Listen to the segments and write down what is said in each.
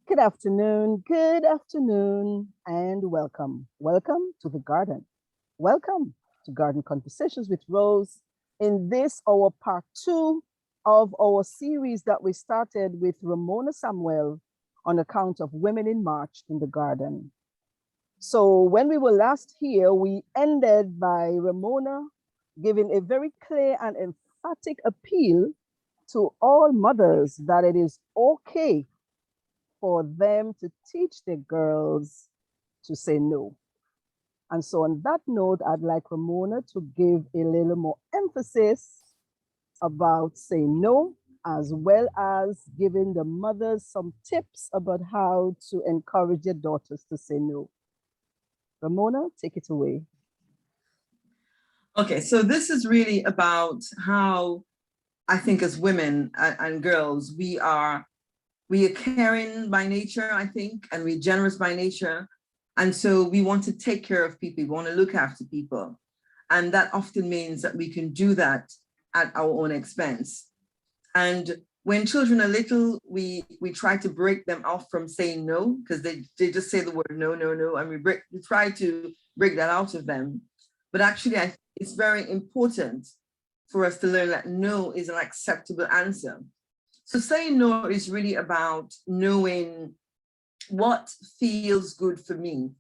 Good afternoon, and welcome. Welcome to the garden. Welcome to Garden Conversations with Rose. In this, our part two of our series that we started with Ramona Samuel on account of Women in March in the Garden. So, when we were last here, we ended by Ramona giving a very clear and emphatic appeal to all mothers that it is okay for them to teach their girls to say no. And so, on that note, I'd like Ramona to give a little more emphasis about saying no, as well as giving the mothers some tips about how to encourage their daughters to say no. Ramona, take it away. Okay, so this is really about how I think as women and girls, we are caring by nature, I think, and we're generous by nature. And so we want to take care of people, we want to look after people. And that often means that we can do that at our own expense. And when children are little, we try to break them off from saying no, because they just say the word no, no, no, and we try to break that out of them. But actually, it's very important for us to learn that no is an acceptable answer. So saying no is really about knowing what feels good for me.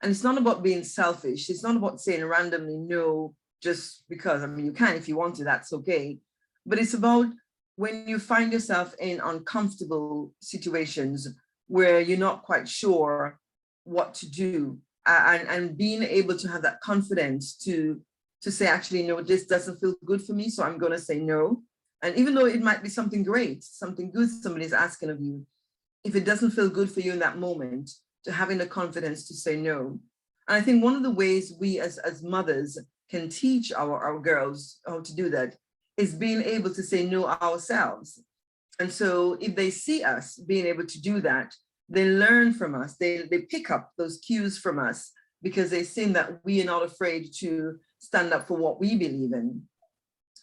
And it's not about being selfish. It's not about saying randomly no just because. I mean, you can if you want to, that's okay. But it's about when you find yourself in uncomfortable situations where you're not quite sure what to do, and being able to have that confidence to say, actually, no, this doesn't feel good for me, so I'm going to say no. And even though it might be something great, something good somebody's asking of you, if it doesn't feel good for you in that moment, to having the confidence to say no. And I think one of the ways we as mothers can teach our girls how to do that is being able to say no ourselves. And so if they see us being able to do that, they learn from us, they pick up those cues from us, because they see that we are not afraid to stand up for what we believe in,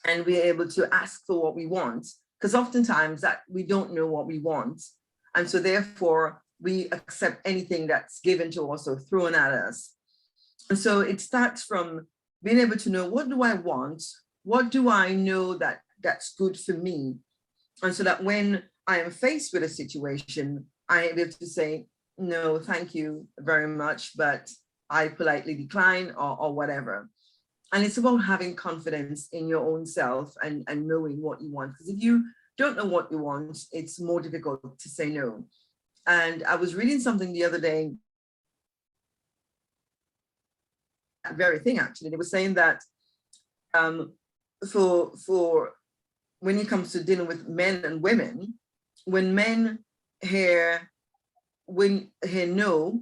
and we're able to ask for what we want, because oftentimes that we don't know what we want. And so therefore we accept anything that's given to us or thrown at us. And so it starts from being able to know, what do I want? What do I know that's good for me? And so that when I am faced with a situation, I am able to say, no, thank you very much, but I politely decline, or whatever. And it's about having confidence in your own self and knowing what you want. Because if you don't know what you want, it's more difficult to say no. And I was reading something the other day, that very thing actually. They were saying that for when it comes to dealing with men and women, when men hear no,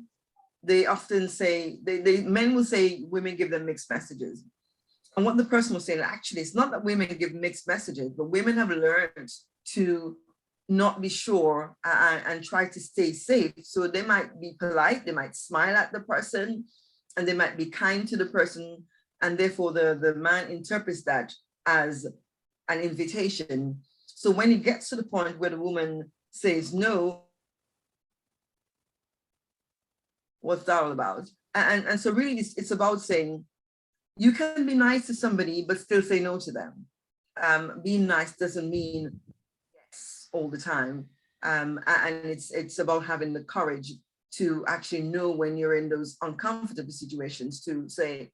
they often say, men will say women give them mixed messages. And what the person was saying, actually, it's not that women give mixed messages, but women have learned to not be sure and try to stay safe. So they might be polite, they might smile at the person, and they might be kind to the person. And therefore the man interprets that as an invitation. So when it gets to the point where the woman says no, what's that all about? And so really it's about saying, you can be nice to somebody, but still say no to them. Being nice doesn't mean yes all the time. And it's about having the courage to actually know when you're in those uncomfortable situations to say,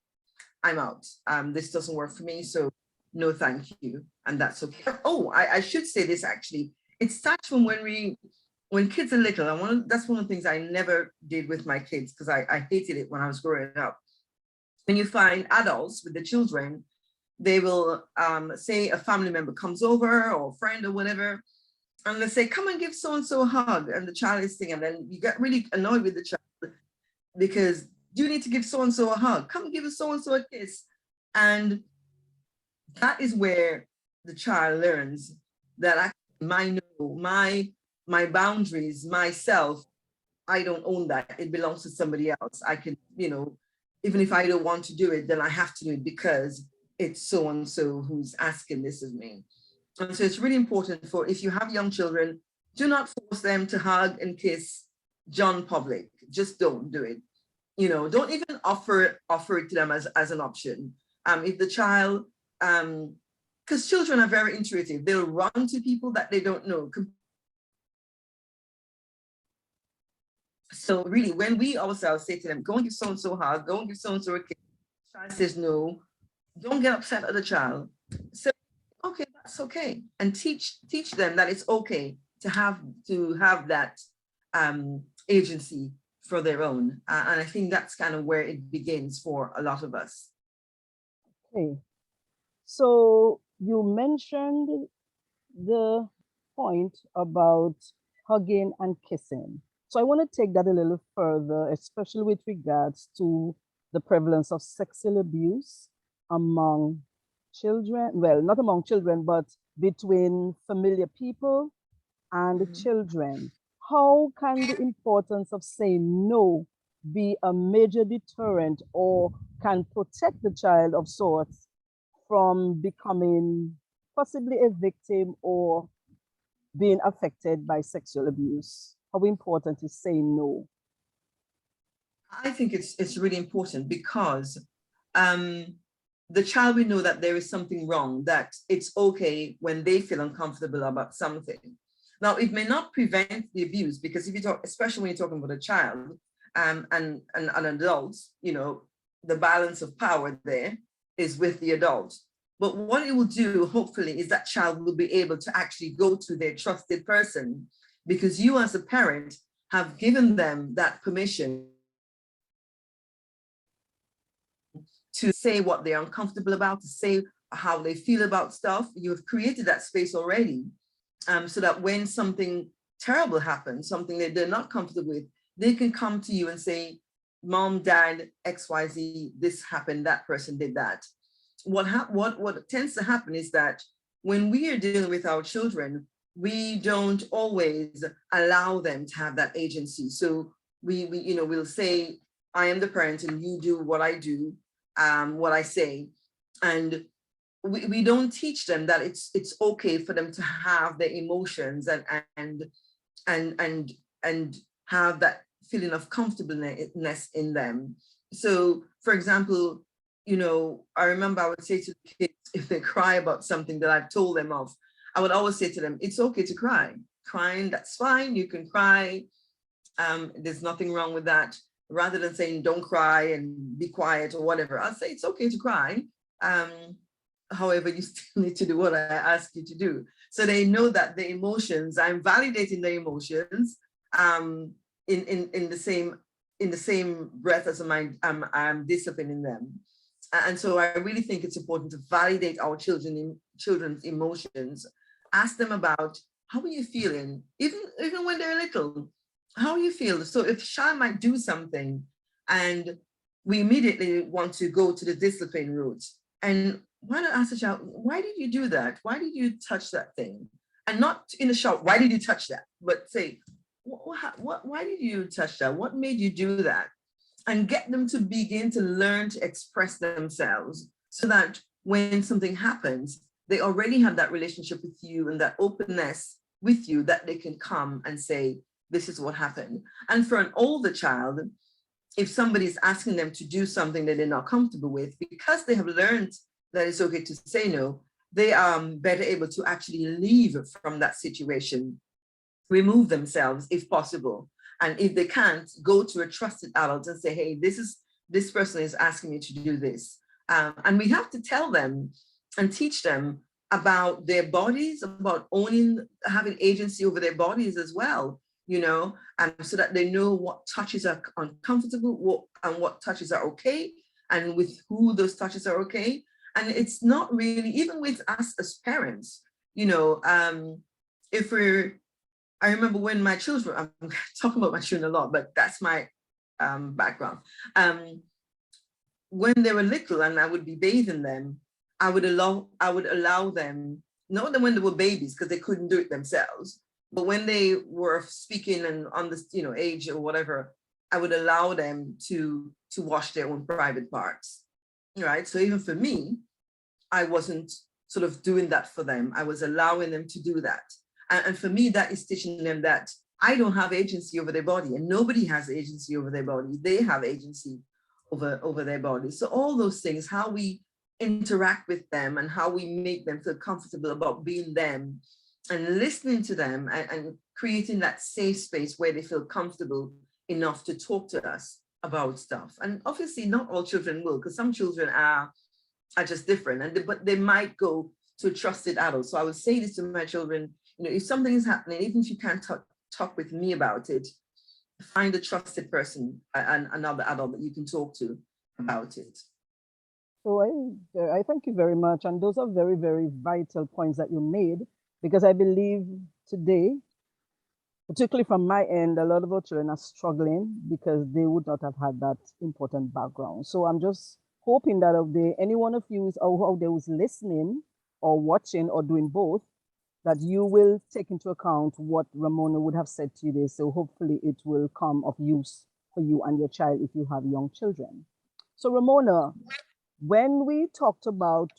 I'm out. This doesn't work for me, so no, thank you. And that's okay. Oh, I should say this actually. It starts from when kids are little. That's one of the things I never did with my kids, because I hated it when I was growing up. When you find adults with the children, they will say a family member comes over, or a friend or whatever, and they say, come and give so-and-so a hug. And the child is singing, and then you get really annoyed with the child, because you need to give so-and-so a hug. Come give so-and-so a kiss. And that is where the child learns that actually my boundaries, myself, I don't own that. It belongs to somebody else. I can, even if I don't want to do it, then I have to do it because it's so-and-so who's asking this of me. And so it's really important if you have young children, do not force them to hug and kiss John Public. Just don't do it. Don't even offer it to them as an option. If the child, because children are very intuitive, they'll run to people that they don't know. So really, when we ourselves say to them, go and give so-and-so a hug, go and give so-and-so a kiss, the child says no, don't get upset at the child. So, okay, that's okay. And teach them that it's okay to have that agency for their own. And I think that's kind of where it begins for a lot of us. Okay. So you mentioned the point about hugging and kissing. So I want to take that a little further, especially with regards to the prevalence of sexual abuse among children. Well, not among children, but between familiar people and children. How can the importance of saying no be a major deterrent or can protect the child of sorts from becoming possibly a victim or being affected by sexual abuse? How important is saying no? I think it's really important because the child will know that there is something wrong, that it's okay when they feel uncomfortable about something. Now, it may not prevent the abuse, because if you talk, especially when you're talking about a child and an adult, the balance of power there is with the adult. But what it will do, hopefully, is that child will be able to actually go to their trusted person, because you as a parent have given them that permission to say what they're uncomfortable about, to say how they feel about stuff. You have created that space already, so that when something terrible happens, something that they're not comfortable with, they can come to you and say, Mom, Dad, XYZ, this happened, that person did that. What tends to happen is that when we are dealing with our children, we don't always allow them to have that agency. So we'll say, I am the parent and you do what I do, what I say. And we don't teach them that it's okay for them to have their emotions and have that feeling of comfortableness in them. So, for example, I remember I would say to the kids, if they cry about something that I've told them of, I would always say to them, it's okay to cry. Crying, that's fine. You can cry. There's nothing wrong with that. Rather than saying, don't cry and be quiet or whatever, I'll say it's okay to cry. However, you still need to do what I ask you to do. So they know that the emotions, I'm validating the emotions in the same breath as I'm disciplining them. And so I really think it's important to validate our children's emotions. Ask them about, how are you feeling? Even when they're little, how are you feel? So if Sha might do something and we immediately want to go to the discipline route, and why not ask the child, why did you do that? Why did you touch that thing? And not in a shout, why did you touch that? But say, why did you touch that? What made you do that? And get them to begin to learn to express themselves, so that when something happens, they already have that relationship with you and that openness with you, that they can come and say, this is what happened. And for an older child, if somebody is asking them to do something that they're not comfortable with, because they have learned that it's okay to say no, they are better able to actually leave from that situation, remove themselves if possible. And if they can't, go to a trusted adult and say, hey, this person is asking me to do this. And we have to tell them and teach them about their bodies, about having agency over their bodies as well, so that they know what touches are uncomfortable and what touches are okay, and with who those touches are okay. And it's not really, even with us as parents, I remember when my children, I'm talking about my children a lot, but that's my background. When they were little and I would be bathing them, I would allow them, not when they were babies because they couldn't do it themselves, but when they were speaking and on this, age or whatever, I would allow them to wash their own private parts, right? So even for me, I wasn't sort of doing that for them. I was allowing them to do that. And for me, that is teaching them that I don't have agency over their body, and nobody has agency over their body. They have agency over their body. So all those things, how we interact with them and how we make them feel comfortable about being them and listening to them, and creating that safe space where they feel comfortable enough to talk to us about stuff. And obviously not all children will, because some children are just different, but they might go to a trusted adult. So I would say this to my children, if something is happening, even if you can't talk with me about it, find a trusted person and another adult that you can talk to about it. So I thank you very much. And those are very, very vital points that you made, because I believe today, particularly from my end, a lot of our children are struggling because they would not have had that important background. So I'm just hoping that if there any one of you is out there who's listening or watching or doing both, that you will take into account what Ramona would have said to you there. So hopefully it will come of use for you and your child if you have young children. So Ramona, when we talked about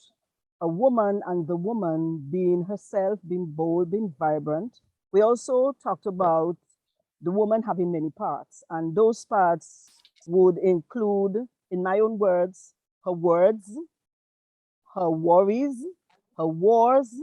a woman and the woman being herself, being bold, being vibrant, we also talked about the woman having many parts. And those parts would include, in my own words, her words, her worries, her wars,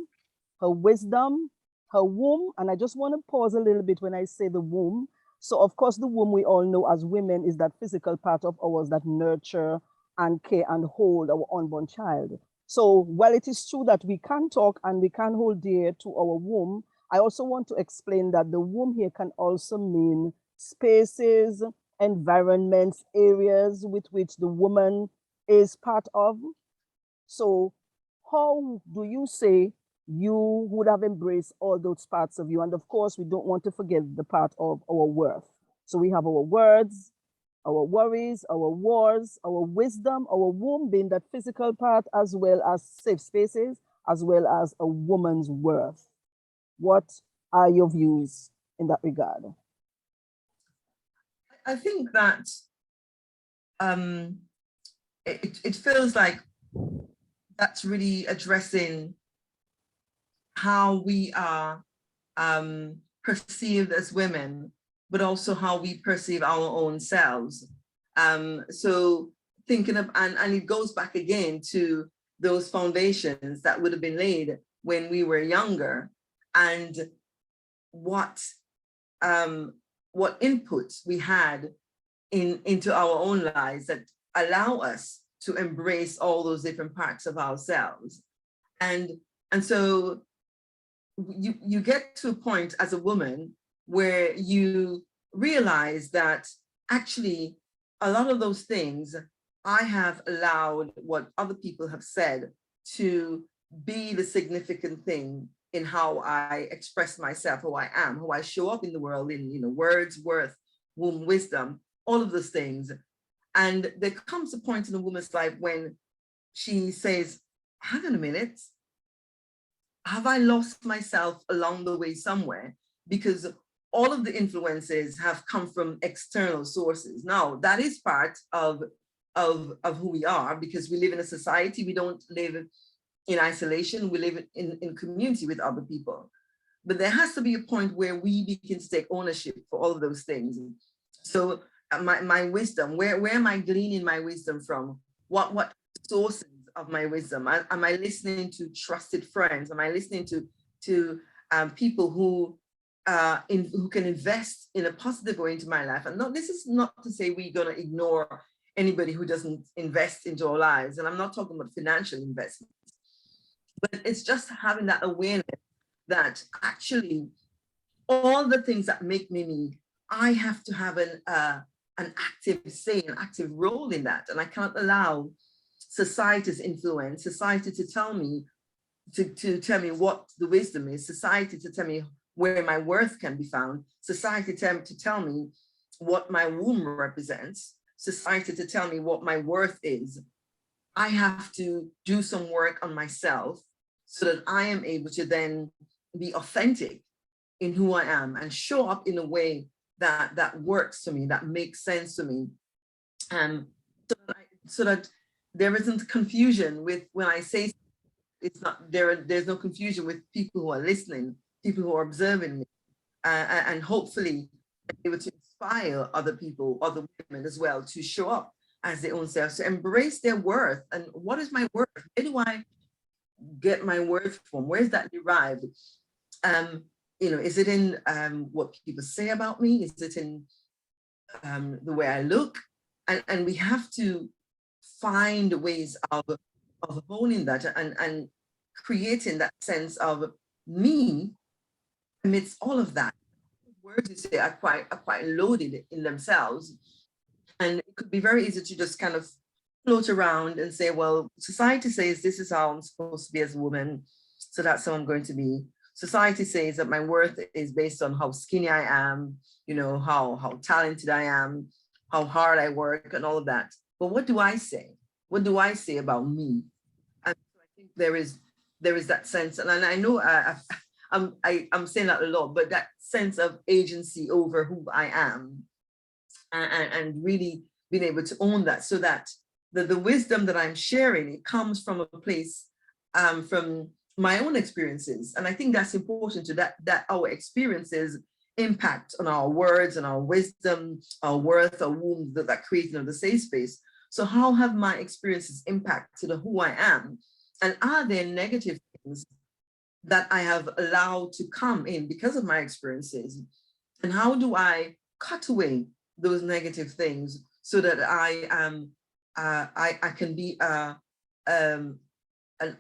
her wisdom, her womb. And I just want to pause a little bit when I say the womb. So, of course, the womb we all know as women is that physical part of ours that nurture and care and hold our unborn child. So, while it is true that we can talk and we can hold dear to our womb, I also want to explain that the womb here can also mean spaces, environments, areas with which the woman is part of. So, how do you say you would have embraced all those parts of you? And of course, we don't want to forget the part of our worth. So, we have our words, our worries, our wars, our wisdom, our womb being that physical part, as well as safe spaces, as well as a woman's worth. What are your views in that regard? I think that um, it feels like that's really addressing how we are perceived as women, but also how we perceive our own selves. So thinking of, and it goes back again to those foundations that would have been laid when we were younger, and what inputs we had into our own lives that allow us to embrace all those different parts of ourselves. And so you get to a point as a woman where you realize that actually a lot of those things I have allowed what other people have said to be the significant thing in how I express myself, who I am, how I show up in the world, in words, worth, womb, wisdom, all of those things. And there comes a point in a woman's life when she says, hang on a minute, have I lost myself along the way somewhere? Because all of the influences have come from external sources. Now, that is part of who we are, because we live in a society. We don't live in isolation. We live in community with other people. But there has to be a point where we begin to take ownership for all of those things. So my wisdom, where am I gleaning my wisdom from? What sources of my wisdom? Am I listening to trusted friends? Am I listening to people who can invest in a positive way into my life? And this is not to say we're going to ignore anybody who doesn't invest into our lives. And I'm not talking about financial investment, but it's just having that awareness that actually all the things that make me me, I have to have an active say, an active role in that. And I can't allow society's influence, society to tell me, to tell me what the wisdom is, society to tell me where my worth can be found, society to tell me what my womb represents, society to tell me what my worth is. I have to do some work on myself so that I am able to then be authentic in who I am and show up in a way that works for me, that makes sense to me. So that there isn't confusion with when I say it's not there's no confusion with people who are listening, people who are observing me. and hopefully able to inspire other people, other women as well, to show up as their own selves, to embrace their worth. And what is my worth? Where do I get my worth from? Where's that derived? Is it in what people say about me? Is it in the way I look? And we have to find ways of honing that and creating that sense of me amidst all of that. Words you say are quite loaded in themselves. And it could be very easy to just kind of float around and say, well, society says this is how I'm supposed to be as a woman, so that's how I'm going to be. Society says that my worth is based on how skinny I am, how talented I am, how hard I work, and all of that. But what do I say? What do I say about me? And so I think there is that sense, and I know I'm saying that a lot, but that sense of agency over who I am, and really being able to own that, so that the wisdom that I'm sharing, it comes from a place from my own experiences. And I think that's important, to that our experiences impact on our words and our wisdom, our worth, our womb, that creating of the safe space. So how have my experiences impacted who I am? And are there negative things that I have allowed to come in because of my experiences? And how do I cut away those negative things so that I am I can be an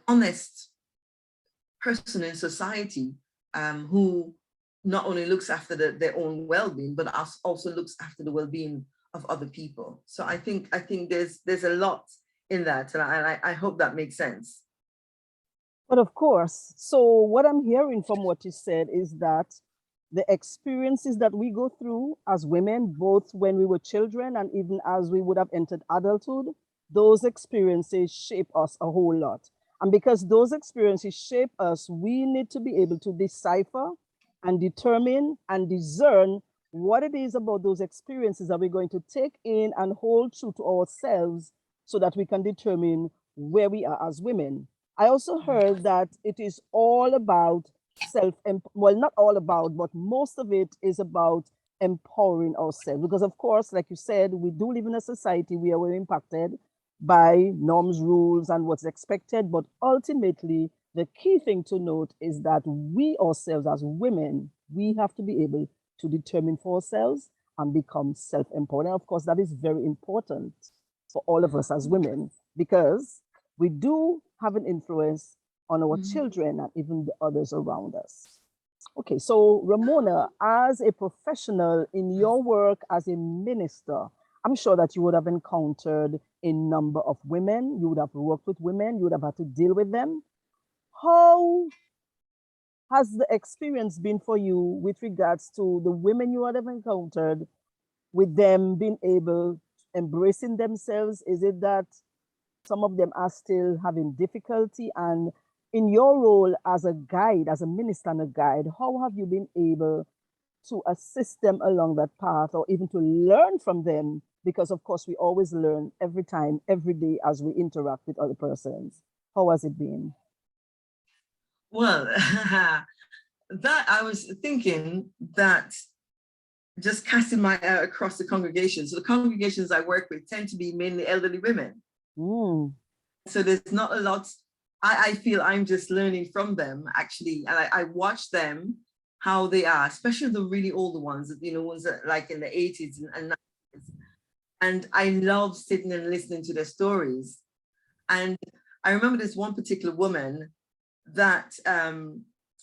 honest person in society, who not only looks after their own well-being, but also looks after the well-being of other people. So I think there's a lot in that, and I hope that makes sense. But of course, so what I'm hearing from what you said is that the experiences that we go through as women, both when we were children and even as we would have entered adulthood, those experiences shape us a whole lot. And because those experiences shape us, we need to be able to decipher and determine and discern what it is about those experiences that we're going to take in and hold true to ourselves, so that we can determine where we are as women. I also heard that it is all about well, not all about, but most of it is about empowering ourselves. Because of course, like you said, we do live in a society where we're impacted by norms, rules, and what's expected. But ultimately, the key thing to note is that we ourselves as women, we have to be able to determine for ourselves and become self-empowered. And of course, that is very important for all of us as women, because we do have an influence on our children and even the others around us. Okay, so Ramona, as a professional in your work as a minister, I'm sure that you would have encountered a number of women, you would have worked with women, you would have had to deal with them. How has the experience been for you with regards to the women you would have encountered, with them being able, embracing themselves? Is it that some of them are still having difficulty? And in your role as a guide, as a minister and a guide, how have you been able to assist them along that path, or even to learn from them? Because of course, we always learn every time, every day as we interact with other persons. How has it been? Well, that I was thinking that, just casting my eye across the congregation. So the congregations I work with tend to be mainly elderly women. So there's not a lot. I feel I'm just learning from them, actually. And I watch them, how they are, especially the really older ones, ones that like in the 80s and 90s. And I love sitting and listening to their stories. And I remember this one particular woman that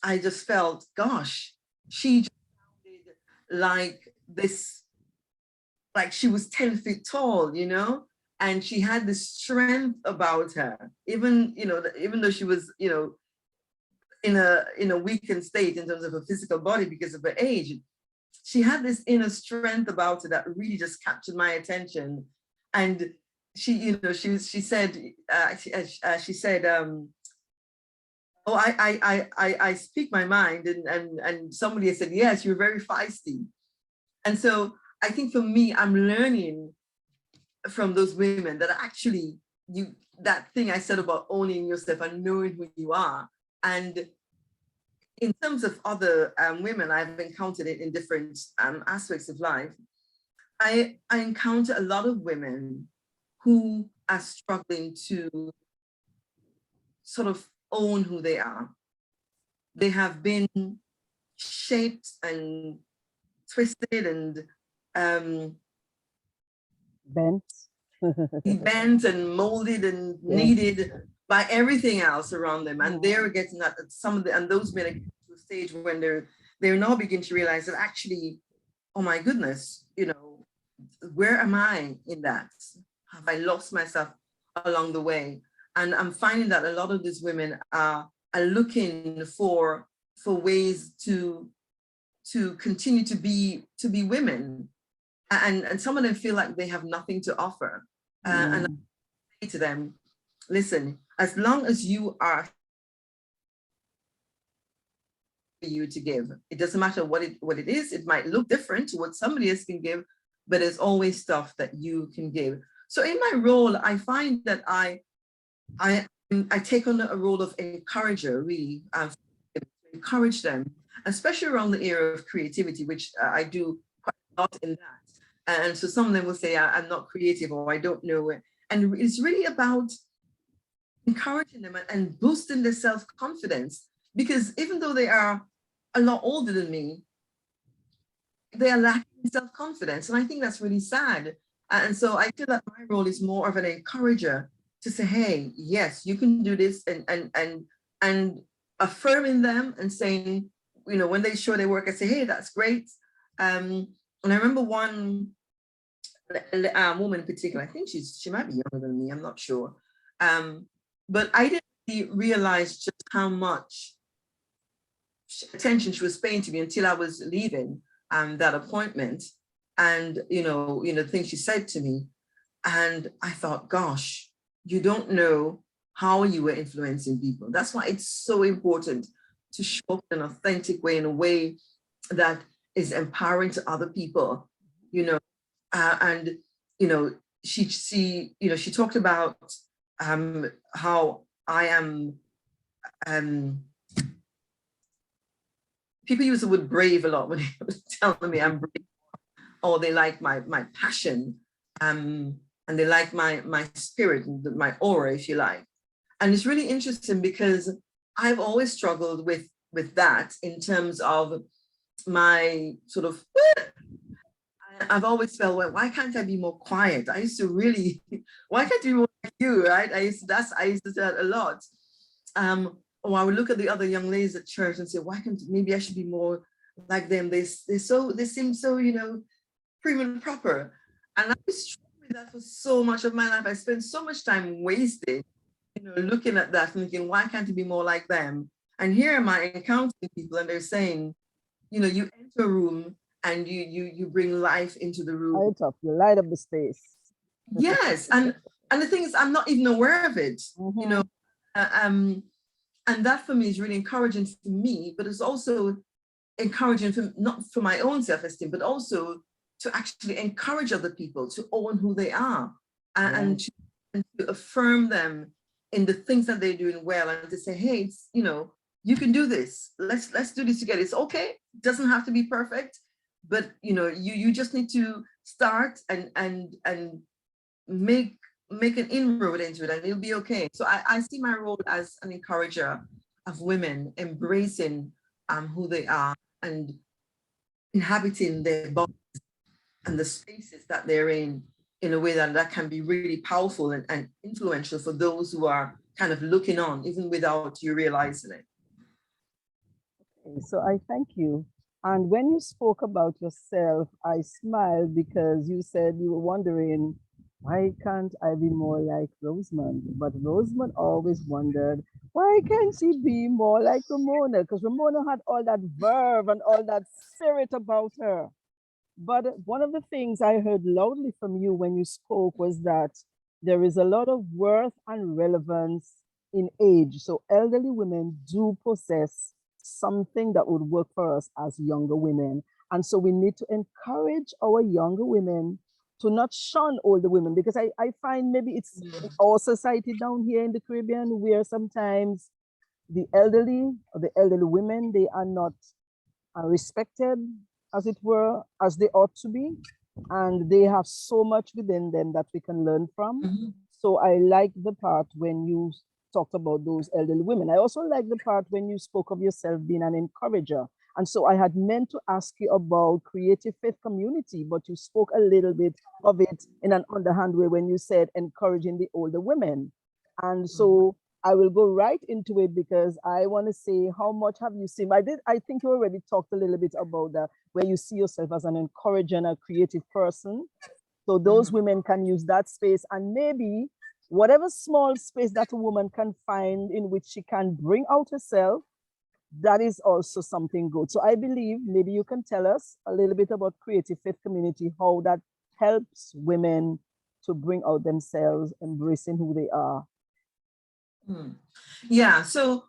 I just felt, gosh, she just sounded like this, like she was 10 feet tall, and she had this strength about her, even though she was, in a weakened state in terms of her physical body because of her age. She had this inner strength about her that really just captured my attention. And she, she said, oh, I speak my mind, and somebody said, yes, you're very feisty. And so I think for me, I'm learning from those women that actually that thing I said about owning yourself and knowing who you are, and in terms of other women, I've encountered it in different aspects of life. I encounter a lot of women who are struggling to sort of own who they are. They have been shaped and twisted and Bent. bent and molded and kneaded by everything else around them. And they're getting that and those men are getting to a stage when they're now beginning to realize that actually, oh my goodness, where am I in that? Have I lost myself along the way? And I'm finding that a lot of these women are looking for ways to continue to be women. And some of them feel like they have nothing to offer. And I say to them, listen, as long as you are for you to give, it doesn't matter what it is. It might look different to what somebody else can give, but there's always stuff that you can give. So in my role, I find that I take on a role of encourager, really, encourage them, especially around the area of creativity, which I do quite a lot in that. And so some of them will say, I'm not creative, or I don't know. And it's really about encouraging them and boosting their self-confidence, because even though they are a lot older than me, they are lacking self-confidence. And I think that's really sad. And so I feel that my role is more of an encourager to say, hey, yes, you can do this, and affirming them and saying, when they show their work, I say, hey, that's great. And I remember one woman in particular, I think she might be younger than me, I'm not sure. But I didn't really realize just how much attention she was paying to me until I was leaving that appointment. And, the things she said to me. And I thought, gosh, you don't know how you were influencing people. That's why it's so important to show up in an authentic way, in a way that is empowering to other people, and she talked about how I am, people use the word brave a lot when they tell me I'm brave, or they like my passion, and they like my spirit, my aura, if you like. And it's really interesting because I've always struggled with that in terms of my sort of, I've always felt, well, why can't I be more quiet? I used to really, why can't you be more like you, right? I used to say that a lot. Or I would look at the other young ladies at church and say, maybe I should be more like them. They seem so, prim and proper. And I was struggling with that for so much of my life. I spent so much time wasted, looking at that and thinking, why can't I be more like them? And here am I encountering people and they're saying, you enter a room and you bring life into the room. Light up, you light up the space. Yes, and the thing is, I'm not even aware of it, and that for me is really encouraging for me, but it's also encouraging not for my own self-esteem, but also to actually encourage other people to own who they are, and to affirm them in the things that they're doing well, and to say, hey, you can do this. Let's do this together. It's okay. It doesn't have to be perfect, but you just need to start and make an inroad into it, and it'll be okay. So I see my role as an encourager of women embracing who they are and inhabiting their bodies and the spaces that they're in a way that can be really powerful and influential for those who are kind of looking on, even without you realizing it. Okay, so I thank you. And when you spoke about yourself, I smiled because you said you were wondering, why can't I be more like Rosamond? But Rosamond always wondered, why can't she be more like Ramona? Because Ramona had all that verve and all that spirit about her. But one of the things I heard loudly from you when you spoke was that there is a lot of worth and relevance in age. So elderly women do possess something that would work for us as younger women. And so we need to encourage our younger women to not shun older women, because I find maybe it's our society down here in the Caribbean where sometimes the elderly or the elderly women, they are not respected, as it were, as they ought to be. And they have so much within them that we can learn from. Mhm. So I like the part when you talked about those elderly women. I also like the part when you spoke of yourself being an encourager. And so I had meant to ask you about Creative Faith Community, but you spoke a little bit of it in an underhand way when you said encouraging the older women. And so I will go right into it because I want to say, how much have you seen? I think you already talked a little bit about that, where you see yourself as an encourager and a creative person. So those Mhm. women can use that space, and maybe whatever small space that a woman can find in which she can bring out herself, that is also something good. So I believe maybe you can tell us a little bit about Creative Faith Community, how that helps women to bring out themselves, embracing who they are. Hmm. Yeah, so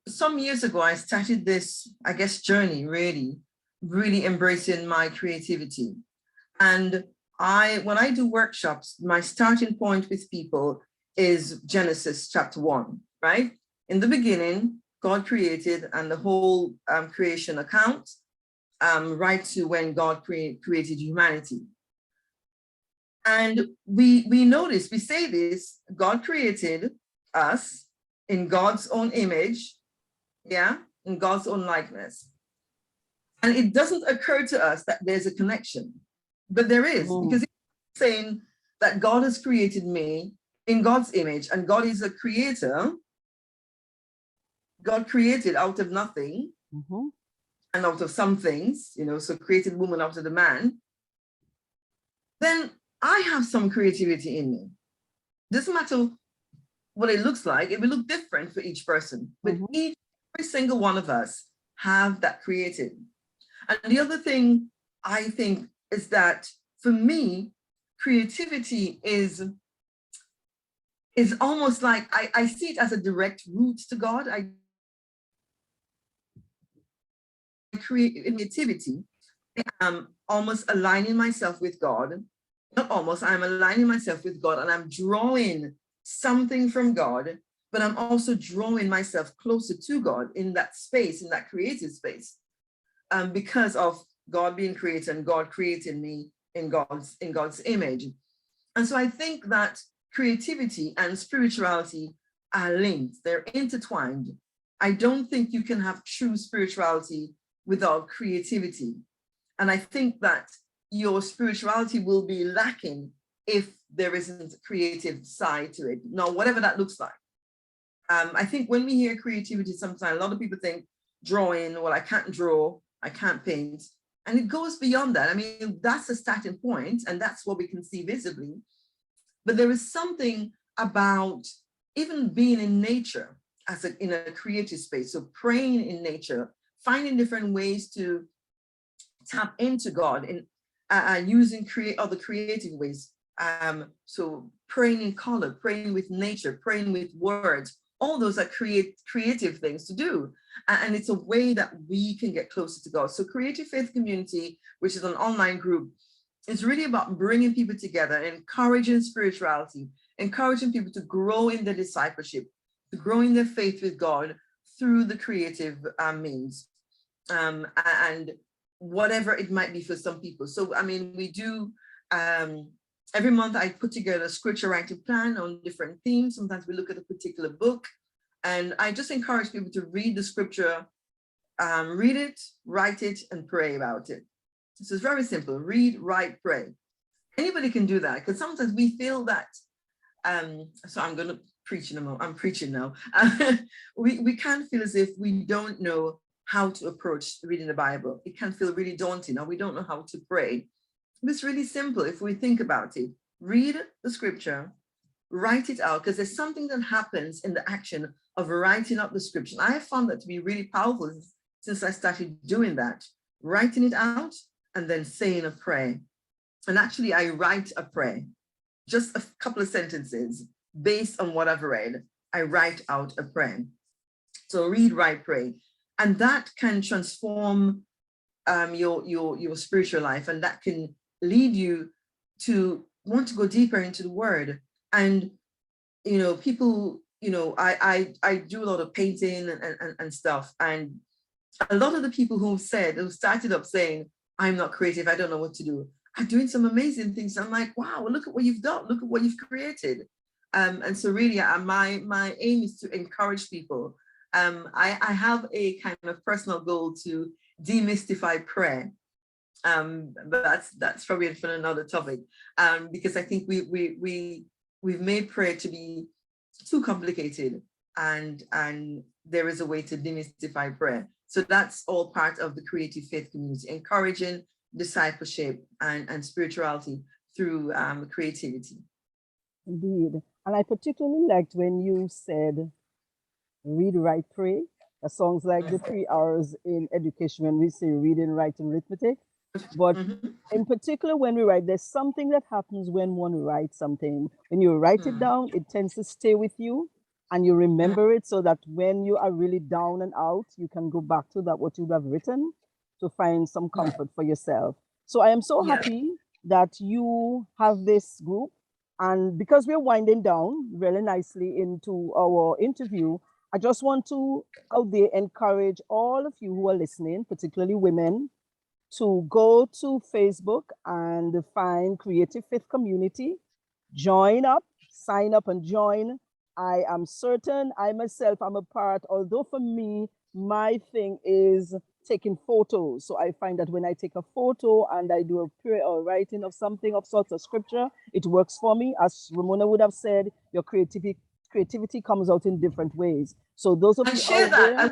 some years ago, I started this, I guess, journey, really embracing my creativity. And when I do workshops, my starting point with people is Genesis chapter 1, right? In the beginning, God created, and the whole creation account, right to when God created humanity. And we notice, we say this, God created us in God's own image, yeah, in God's own likeness. And it doesn't occur to us that there's a connection, but there is, because it's saying that God has created me in God's image, and God is a creator. God created out of nothing and out of some things, so created woman out of the man. Then I have some creativity in me. Doesn't matter what it looks like, it will look different for each person, but every single one of us have that created. And the other thing I think is that for me, creativity is almost like I see it as a direct route to God. I create creativity. I'm almost aligning myself with God. Not almost, I'm aligning myself with God, and I'm drawing something from God, but I'm also drawing myself closer to God in that space, in that creative space, because of God being created and God created me in God's image. And so I think that creativity and spirituality are linked, they're intertwined. I don't think you can have true spirituality without creativity. And I think that your spirituality will be lacking if there isn't a creative side to it. Now, whatever that looks like. I think when we hear creativity, sometimes a lot of people think drawing, well, I can't draw, I can't paint. And it goes beyond that. I mean, that's a starting point, and that's what we can see visibly. But there is something about even being in nature in a creative space. So praying in nature, finding different ways to tap into God and using other creative ways. So praying in color, praying with nature, praying with words, all those are creative things to do. And it's a way that we can get closer to God. So Creative Faith Community, which is an online group, is really about bringing people together, encouraging spirituality, encouraging people to grow in their discipleship, to grow in their faith with God through the creative means. And whatever it might be for some people. So, I mean, we do, every month I put together a scripture writing plan on different themes. Sometimes we look at a particular book, and I just encourage people to read the scripture, read it, write it, and pray about it. So it's very simple: read, write, pray. Anybody can do that, because sometimes we feel that, so I'm going to preach in a moment. I'm preaching now. We can feel as if we don't know how to approach reading the Bible. It can feel really daunting, or we don't know how to pray. It's really simple if we think about it. Read the scripture, write it out, because there's something that happens in the action of writing up the scripture. I have found that to be really powerful since I started doing that, writing it out and then saying a prayer. And actually, I write a prayer, just a couple of sentences based on what I've read. I write out a prayer. So read, write, pray. And that can transform your spiritual life, and that can lead you to want to go deeper into the word. And people I do a lot of painting and stuff. And a lot of the people who started up saying, I'm not creative, I don't know what to do, are doing some amazing things. I'm like, wow, look at what you've done, look at what you've created. And so really, my aim is to encourage people. I have a kind of personal goal to demystify prayer. But that's probably for another topic. Because I think we've made prayer to be too complicated, and there is a way to demystify prayer. So that's all part of the creative faith community, encouraging discipleship and spirituality through creativity. Indeed. And I particularly liked when you said, read, write, pray. That sounds like the 3 hours in education when we say reading, writing, arithmetic. But in particular, when we write, there's something that happens when one writes something. When you write it down, it tends to stay with you and you remember it, so that when you are really down and out, you can go back to that, what you have written, to find some comfort for yourself. So I am so happy that you have this group. And because we're winding down really nicely into our interview, I just want to out there encourage all of you who are listening, particularly women, to go to Facebook and find Creative Faith Community, join up, sign up and join. I am certain I myself am a part, although for me, my thing is taking photos. So I find that when I take a photo and I do a prayer or writing of something of sorts of scripture, it works for me. As Ramona would have said, your creativity comes out in different ways. So those of and you share out that. there, I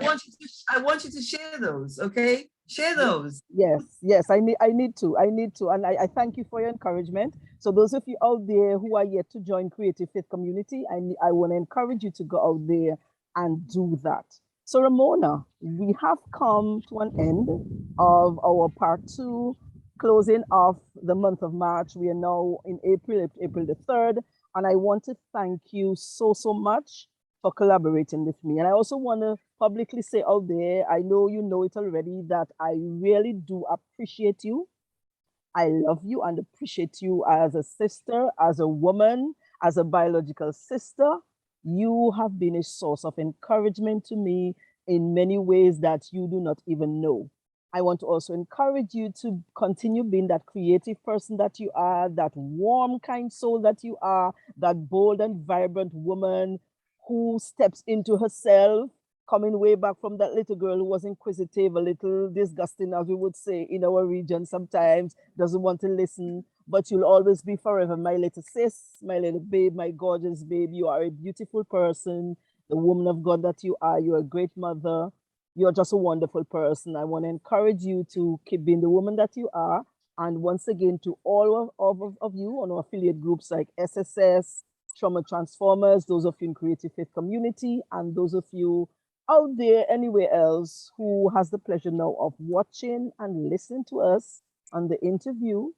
want you to share those, okay? Share those. yes, I need to, and I thank you for your encouragement. So those of you out there who are yet to join Creative Faith Community, I want to encourage you to go out there and do that. So Ramona, we have come to an end of our part 2, closing off the month of March. We are now in April the 3rd, and I want to thank you so much for collaborating with me. And I also want to publicly say out there, I know you know it already, that I really do appreciate you. I love you and appreciate you as a sister, as a woman, as a biological sister. You have been a source of encouragement to me in many ways that you do not even know. I want to also encourage you to continue being that creative person that you are, that warm, kind soul that you are, that bold and vibrant woman who steps into herself, coming way back from that little girl who was inquisitive, a little disgusting, as we would say in our region sometimes, doesn't want to listen, but you'll always be forever my little sis, my little babe, my gorgeous babe. You are a beautiful person, the woman of God that you are. You're a great mother. You're just a wonderful person. I want to encourage you to keep being the woman that you are. And once again, to all of you on our affiliate groups like SSS, Trauma Transformers, those of you in Creative Faith Community, and those of you out there anywhere else who has the pleasure now of watching and listening to us on the interview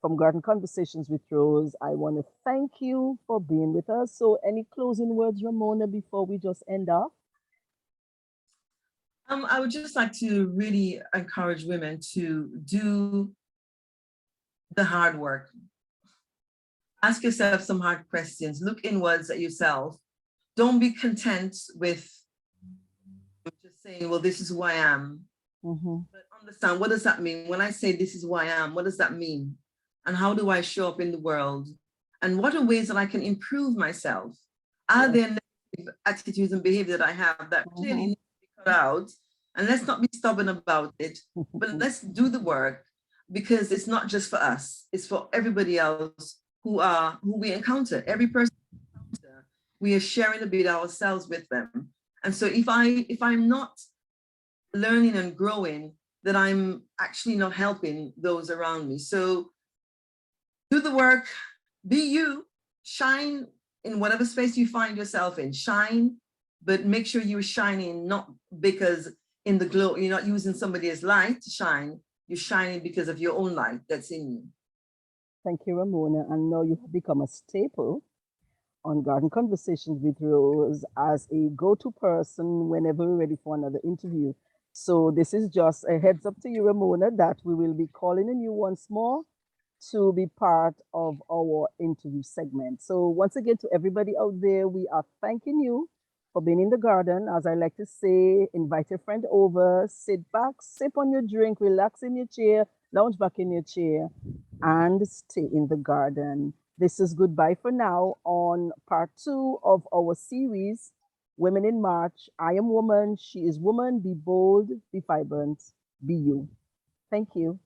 from Garden Conversations with Rose. I want to thank you for being with us. So any closing words, Ramona, before we just end off? I would just like to really encourage women to do the hard work. Ask yourself some hard questions. Look inwards at yourself. Don't be content with just saying, well, this is who I am. But understand, what does that mean? When I say this is who I am, what does that mean? And how do I show up in the world? And what are ways that I can improve myself? Are there negative attitudes and behavior that I have that clearly need to be cut out? And let's not be stubborn about it, but let's do the work, because it's not just for us, it's for everybody else who we encounter. Every person we encounter, we are sharing a bit ourselves with them. And so if I'm not learning and growing, then I'm actually not helping those around me. So do the work, be you, shine in whatever space you find yourself in, shine, but make sure you're shining not because in the glow, you're not using somebody else's light to shine, you're shining because of your own light that's in you. Thank you, Ramona. And now you have become a staple on Garden Conversations with Rose as a go-to person whenever we're ready for another interview. So this is just a heads up to you, Ramona, that we will be calling on you once more to be part of our interview segment. So, once again, to everybody out there, we are thanking you for being in the garden. As I like to say, invite a friend over, sit back, sip on your drink, relax in your chair, lounge back in your chair, and stay in the garden. This is goodbye for now on part two of our series, Women in March. I am woman, she is woman. Be bold, be vibrant, be you. Thank you.